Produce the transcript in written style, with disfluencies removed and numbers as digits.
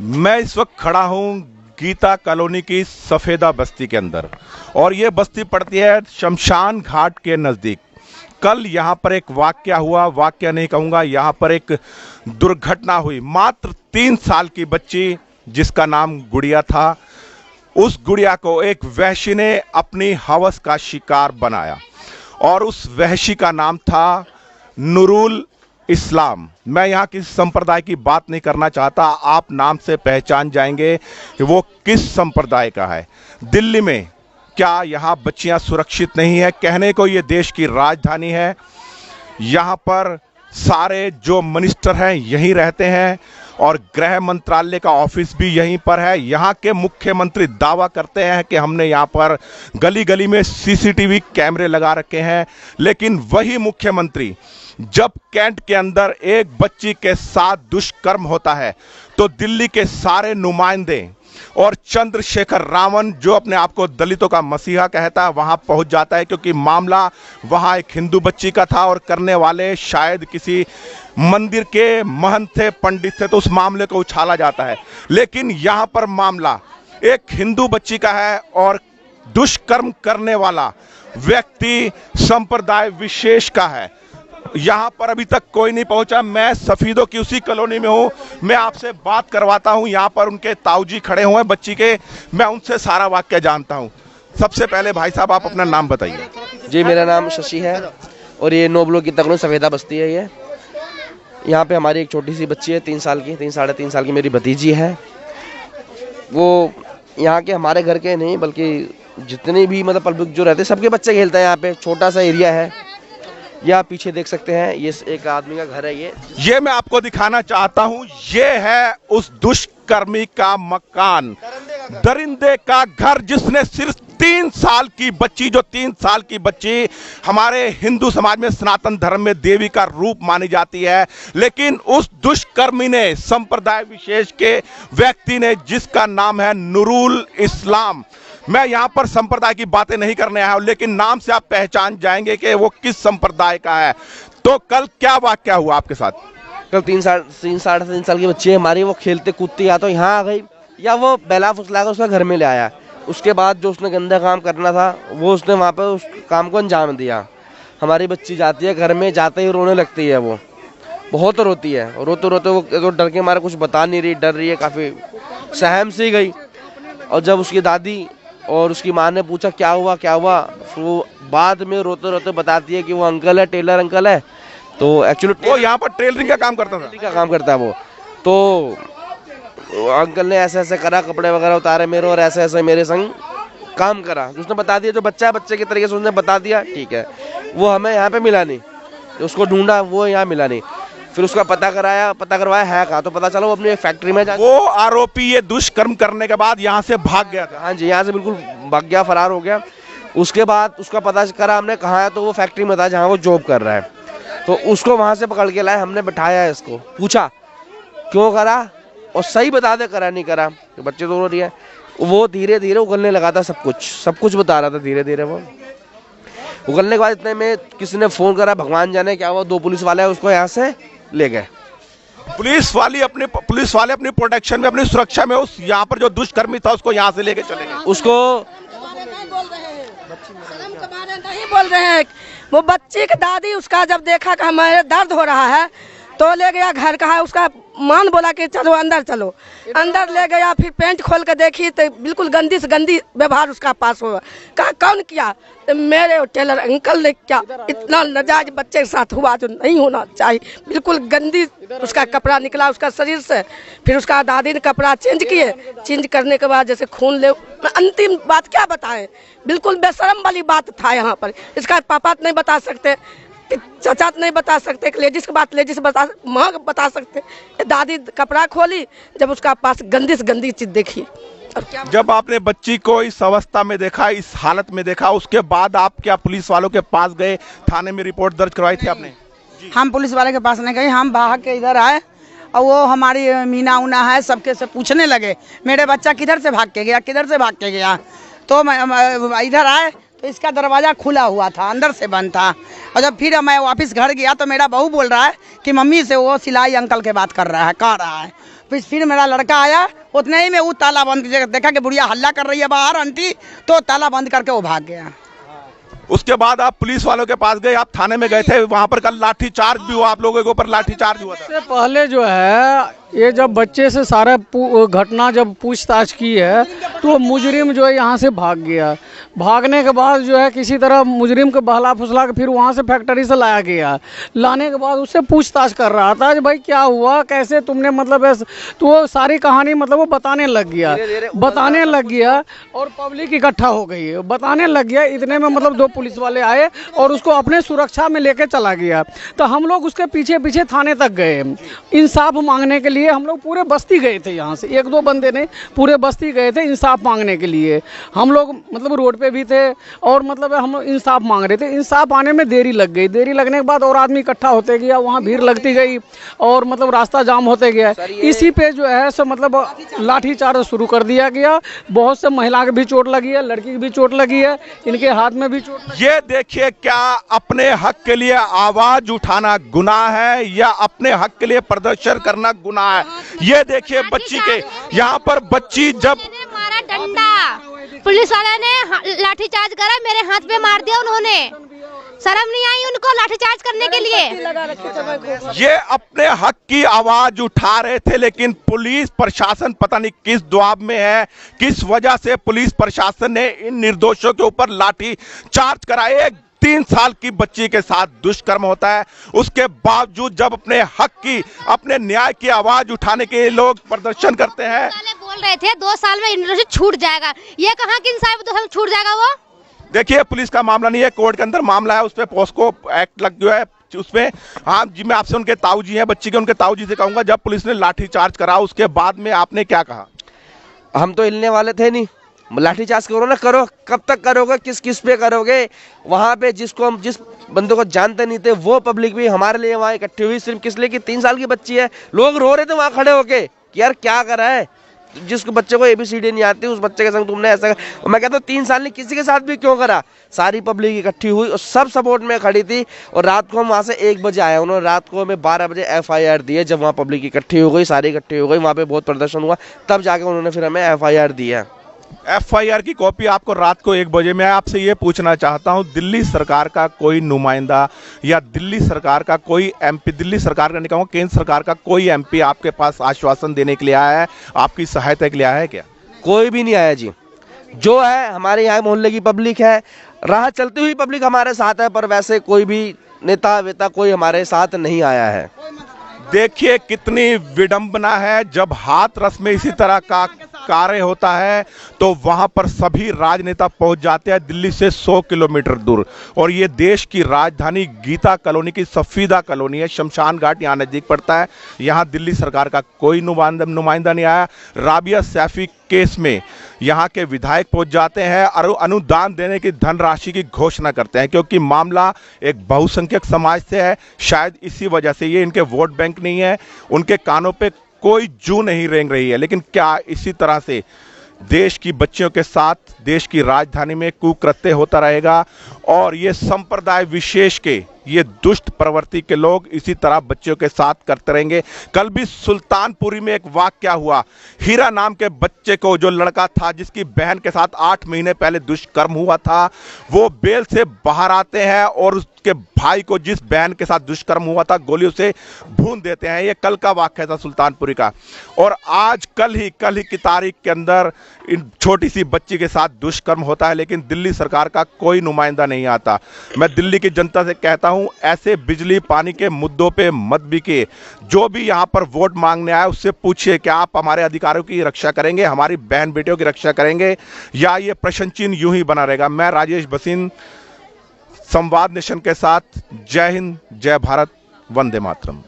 मैं इस वक्त खड़ा हूं गीता कॉलोनी की सफेदा बस्ती के अंदर और ये बस्ती पड़ती है शमशान घाट के नज़दीक। कल यहाँ पर एक वाकया हुआ, वाकया नहीं कहूँगा, यहाँ पर एक दुर्घटना हुई। मात्र 3 साल की बच्ची जिसका नाम गुड़िया था, उस गुड़िया को एक वहशी ने अपनी हवस का शिकार बनाया और उस वहशी का नाम था नूरुल इस्लाम। मैं यहाँ किसी संप्रदाय की बात नहीं करना चाहता, आप नाम से पहचान जाएंगे कि वो किस संप्रदाय का है। दिल्ली में क्या यहाँ बच्चियाँ सुरक्षित नहीं है? कहने को ये देश की राजधानी है, यहाँ पर सारे जो मिनिस्टर हैं यहीं रहते हैं और गृह मंत्रालय का ऑफिस भी यहीं पर है। यहाँ के मुख्यमंत्री दावा करते हैं कि हमने यहाँ पर गली गली में सीसीटीवी कैमरे लगा रखे हैं, लेकिन वही मुख्यमंत्री जब कैंट के अंदर एक बच्ची के साथ दुष्कर्म होता है तो दिल्ली के सारे नुमाइंदे और चंद्रशेखर रावण, जो अपने आप को दलितों का मसीहा कहता है, वहां पहुंच जाता है, क्योंकि मामला वहां एक हिंदू बच्ची का था और करने वाले शायद किसी मंदिर के महंत थे, पंडित थे, तो उस मामले को उछाला जाता है। लेकिन यहां पर मामला एक हिंदू बच्ची का है और दुष्कर्म करने वाला व्यक्ति संप्रदाय विशेष का है। यहाँ पर अभी तक कोई नहीं पहुंचा। मैं सफीदों की उसी कॉलोनी में हूँ, मैं आपसे बात करवाता हूँ। यहाँ पर उनके ताऊजी खड़े हुए हैं बच्ची के, मैं उनसे सारा वाक्य जानता हूँ। सबसे पहले भाई साहब आप अपना नाम बताइए। जी, मेरा नाम शशि है और ये 9 ब्लॉक की तकनो सफेदा बस्ती है। ये यहाँ पे हमारी एक छोटी सी बच्ची है, 3 साल की, 3-3.5 साल की मेरी भतीजी है। वो यहाँ के हमारे घर के नहीं बल्कि जितने भी मतलब पब्लिक जो रहते हैं सबके बच्चे खेलते हैं यहाँ पे। छोटा सा एरिया है, ये आप पीछे देख सकते हैं, ये एक आदमी का घर है। ये मैं आपको दिखाना चाहता हूँ, ये है उस दुष्कर्मी का मकान, दरिंदे का घर, जिसने सिर्फ 3 साल की बच्ची, जो 3 साल की बच्ची हमारे हिंदू समाज में सनातन धर्म में देवी का रूप मानी जाती है, लेकिन उस दुष्कर्मी ने, संप्रदाय विशेष के व्यक्ति ने, जिसका नाम है नूरुल इस्लाम। मैं यहाँ पर संप्रदाय की बातें नहीं करने आया हूँ, लेकिन नाम से आप पहचान जाएंगे कि वो किस संप्रदाय का है। तो कल क्या वाकया हुआ आपके साथ? कल 3-3.5 साल की बच्ची है हमारी, वो खेलते कूदते या तो यहाँ आ गई या वो बेला फुसला कर उसका घर में ले आया। उसके बाद जो उसने गंदा काम करना था वो उसने वहाँ पर उस काम को अंजाम दिया। हमारी बच्ची जाती है घर में, जाते ही रोने लगती है, वो बहुत रोती है। रोते रोते वो तो डर के मारे कुछ बता नहीं रही, डर रही है, काफ़ी सहम सी गई। और जब उसकी दादी और उसकी माँ ने पूछा क्या हुआ, फिर वो बाद में रोते रोते बताती है कि वो अंकल है, टेलर अंकल है। तो एक्चुअली वो यहाँ पर टेलरिंग का काम करता था, टेलरिंग का काम करता है वो। तो अंकल ने ऐसे ऐसे करा, कपड़े वगैरह उतारे मेरे और ऐसे ऐसे मेरे संग काम करा। उसने बता दिया, जो बच्चा है बच्चे के तरीके से उसने बता दिया, ठीक है। वो हमें यहाँ पे मिला नहीं, उसको ढूंढा, वो यहाँ मिला नहीं। फिर उसका पता करवाया है कहाँ, तो पता चला वो अपनी फैक्ट्री में वो आरोपी ये दुष्कर्म करने के बाद यहाँ से भाग गया था। हाँ जी, यहाँ से बिल्कुल भाग गया, फरार हो गया। उसके बाद उसका पता करा हमने कहाँ है, तो वो फैक्ट्री में था जहाँ वो जॉब कर रहा है। तो उसको वहाँ से पकड़ के लाए, हमने बैठाया, इसको पूछा क्यों करा और सही बता दे, करा नहीं करा। तो बच्चे तो रो रही है। वो धीरे धीरे उगलने लगा था, सब कुछ बता रहा था धीरे धीरे। वो उगलने के बाद इतने में किसी ने फ़ोन करा, भगवान जाने क्या हुआ, 2 पुलिस वाले उसको यहाँ से ले गए। पुलिस वाले अपनी प्रोटेक्शन में, अपनी सुरक्षा में उस यहाँ पर जो दुष्कर्मी था उसको यहाँ से लेके चले गए। उसको नहीं बोल रहे हैं। वो बच्ची की दादी उसका जब देखा कि हमारे दर्द हो रहा है तो ले गया घर। कहा उसका मान बोला कि चलो अंदर चलो, अंदर ले गया। फिर पेंट खोल के देखी तो बिल्कुल गंदी से गंदी व्यवहार उसका पास हुआ। कहा कौन किया? तो मेरे टेलर अंकल ने किया। इतना नाजायज बच्चे के साथ हुआ जो नहीं होना चाहिए। बिल्कुल गंदी उसका कपड़ा निकला उसका शरीर से। फिर उसका दादी ने कपड़ा चेंज किए, चेंज करने के बाद जैसे खून ले। अंतिम बात क्या बताएं, बिल्कुल बेशरम वाली बात था यहाँ पर। इसका पापा नहीं बता सकते, चाचा नहीं बता सकते, लेडीज की बात लेडीज बता, माँ बता सकते। दादी कपड़ा खोली, जब उसका पास गंदी से गंदी चीज देखी। और क्या जब आपने बच्ची को इस अवस्था में देखा, इस हालत में देखा, उसके बाद आप क्या पुलिस वालों के पास गए, थाने में रिपोर्ट दर्ज करवाई थी आपने? हम पुलिस वाले के पास नहीं गए, हम भाग के इधर आए और वो हमारी मीना उना है सबके से पूछने लगे मेरे बच्चा किधर से भाग के गया। तो मैं इधर आए तो इसका दरवाज़ा खुला हुआ था, अंदर से बंद था। और जब फिर मैं वापस घर गया तो मेरा बहू बोल रहा है कि मम्मी से वो सिलाई अंकल के बात कर रहा है, कह रहा है। फिर मेरा लड़का आया, उतने ही में वो ताला बंद देखा कि बुढ़िया हल्ला कर रही है बाहर आंटी, तो ताला बंद करके वो भाग गया। उसके बाद आप पुलिस वालों के पास गए, आप थाने में गए थे, वहां पर कल लाठी चार्ज भी हुआ, आप लोगों के ऊपर लाठी चार्ज हुआ था। इससे पहले जो है ये जब बच्चे से सारा घटना जब पूछताछ की है तो मुजरिम जो है यहाँ से भाग गया। भागने के बाद जो है किसी तरह मुजरिम को बहला फुसला के फिर वहाँ से फैक्ट्री से लाया गया। लाने के बाद उससे पूछताछ कर रहा था कि भाई क्या हुआ, कैसे तुमने मतलब ऐसे, तो वो सारी कहानी मतलब वो बताने लग गया और पब्लिक इकट्ठा हो गई, बताने लग गया। इतने में मतलब 2 पुलिस वाले आए और उसको अपने सुरक्षा में लेके चला गया। तो हम लोग उसके पीछे पीछे थाने तक गए इंसाफ मांगने के लिए। हम लोग पूरे बस्ती गए थे, यहाँ से 1-2 बंदे नहीं, पूरे बस्ती गए थे इंसाफ मांगने के लिए। हम लोग मतलब रोड पे भी थे और मतलब हम लोग इंसाफ मांग रहे थे। इंसाफ आने में देरी लग गई, देरी लगने के बाद और आदमी इकट्ठा होते गया, वहाँ भीड़ लगती गई और मतलब रास्ता जाम होते गया। इसी पे जो है सो मतलब लाठीचार्ज शुरू कर दिया गया। बहुत से महिला की भी चोट लगी है, लड़की की भी चोट लगी है, इनके हाथ में भी चोट लगी। ये देखिए, क्या अपने हक के लिए आवाज उठाना गुनाह है या अपने हक के लिए प्रदर्शन करना गुनाह है? ये देखिए बच्ची के यहाँ पर बच्ची जब मारा डंडा, पुलिस वाले ने लाठीचार्ज करा, मेरे हाथ पे मार दिया उन्होंने। शर्म नहीं आई उनको लाठीचार्ज करने के लिए? ये अपने हक की आवाज उठा रहे थे, लेकिन पुलिस प्रशासन पता नहीं किस दबाव में है, किस वजह से पुलिस प्रशासन ने इन निर्दोषों के ऊपर लाठी चार्ज कराए। 3 साल की बच्ची के साथ दुष्कर्म होता है, उसके बावजूद जब अपने हक की, अपने न्याय की आवाज उठाने के लिए लोग प्रदर्शन करते हैं। बोल रहे थे 2 साल में यूनिवर्सिटी छूट जाएगा, ये कहाँ कि इंसाफ 2 साल में छूट जाएगा? वो देखिए, पुलिस का मामला नहीं है, कोर्ट के अंदर मामला है, उस पर पॉस्को एक्ट लग गया है उसमें। हाँ जी, मैं आपसे उनके ताऊ जी हैं बच्ची के, उनके ताऊ जी से कहूंगा, जब पुलिस ने लाठी चार्ज करा उसके बाद में आपने क्या कहा? हम तो हिलने वाले थे नहीं, लाठीचार्ज करो ना करो, कब तक करोगे, किस किस पे करोगे? वहाँ पे जिस बंदों को जानते नहीं थे वो पब्लिक भी हमारे लिए वहाँ इकट्ठी हुई, सिर्फ किस लिए कि 3 साल की बच्ची है। लोग रो रहे थे वहाँ खड़े होके कि यार क्या करा है, जिसको बच्चे को ABCD नहीं आती उस बच्चे के संग तुमने ऐसा। मैं कहता हूँ 3 साल ने किसी के साथ भी क्यों करा? सारी पब्लिक इकट्ठी हुई और सब सपोर्ट में खड़ी थी। और रात को हम वहाँ से 1 बजे आए, उन्होंने रात को हमें 12 बजे FIR दिए। जब वहाँ पब्लिक इकट्ठी हो गई, सारी इकट्ठी हो गई, वहाँ पे बहुत प्रदर्शन हुआ, तब जाके उन्होंने फिर हमें FIR दिया। FIR की कॉपी आपको रात को 1 बजे। मैं आपसे ये पूछना चाहता हूँ, दिल्ली सरकार का कोई नुमाइंदा या दिल्ली सरकार का कोई MP, दिल्ली सरकार का नहीं कहूँगा, केंद्र सरकार का कोई MP आपके पास आश्वासन देने के लिए आया है, आपकी सहायता के लिए आया है क्या? कोई भी नहीं आया जी। जो है हमारे यहाँ मोहल्ले की पब्लिक है, राह चलती हुई पब्लिक हमारे साथ है, पर वैसे कोई भी नेता वेता कोई हमारे साथ नहीं आया है। देखिए कितनी विडंबना है, जब हाथरस में इसी तरह का कार्य होता है तो वहां पर सभी राजनेता पहुंच जाते हैं दिल्ली से 100 किलोमीटर दूर। और ये देश की राजधानी गीता कॉलोनी की सफीदा कॉलोनी है, शमशान घाट यहाँ नजदीक पड़ता है। यहाँ दिल्ली सरकार का कोई नुमाइंदा नहीं आया। राबिया सैफी केस में यहाँ के विधायक पहुंच जाते हैं और अनुदान देने की धनराशि की घोषणा करते हैं, क्योंकि मामला एक बहुसंख्यक समाज से है। शायद इसी वजह से ये इनके वोट बैंक नहीं है, उनके कानों पे कोई जू नहीं रेंग रही है। लेकिन क्या इसी तरह से देश की बच्चियों के साथ देश की राजधानी में कुकृत्य होता रहेगा? और ये संप्रदाय विशेष के, ये दुष्ट प्रवृत्ति के लोग इसी तरह बच्चों के साथ करते रहेंगे। कल भी सुल्तानपुरी में एक वाकया हुआ, हीरा नाम के बच्चे को, जो लड़का था जिसकी बहन के साथ 8 महीने पहले दुष्कर्म हुआ था, वो बेल से बाहर आते हैं और उसके भाई को, जिस बहन के साथ दुष्कर्म हुआ था, गोलियों से भून देते हैं। ये कल का वाकया था सुल्तानपुरी का। और आज कल ही की तारीख के अंदर इन छोटी सी बच्ची के साथ दुष्कर्म होता है, लेकिन दिल्ली सरकार का कोई नुमाइंदा नहीं आता। मैं दिल्ली की जनता से कहता हूं, ऐसे बिजली पानी के मुद्दों पे मत बिके। जो भी यहां पर वोट मांगने आए उससे पूछिए, क्या आप हमारे अधिकारों की रक्षा करेंगे, हमारी बहन बेटियों की रक्षा करेंगे, या ये प्रश्न चिन्ह यूं ही बना रहेगा? मैं राजेश भसीन, संवाद नेशन के साथ। जय हिंद, जय भारत, वंदे मातरम।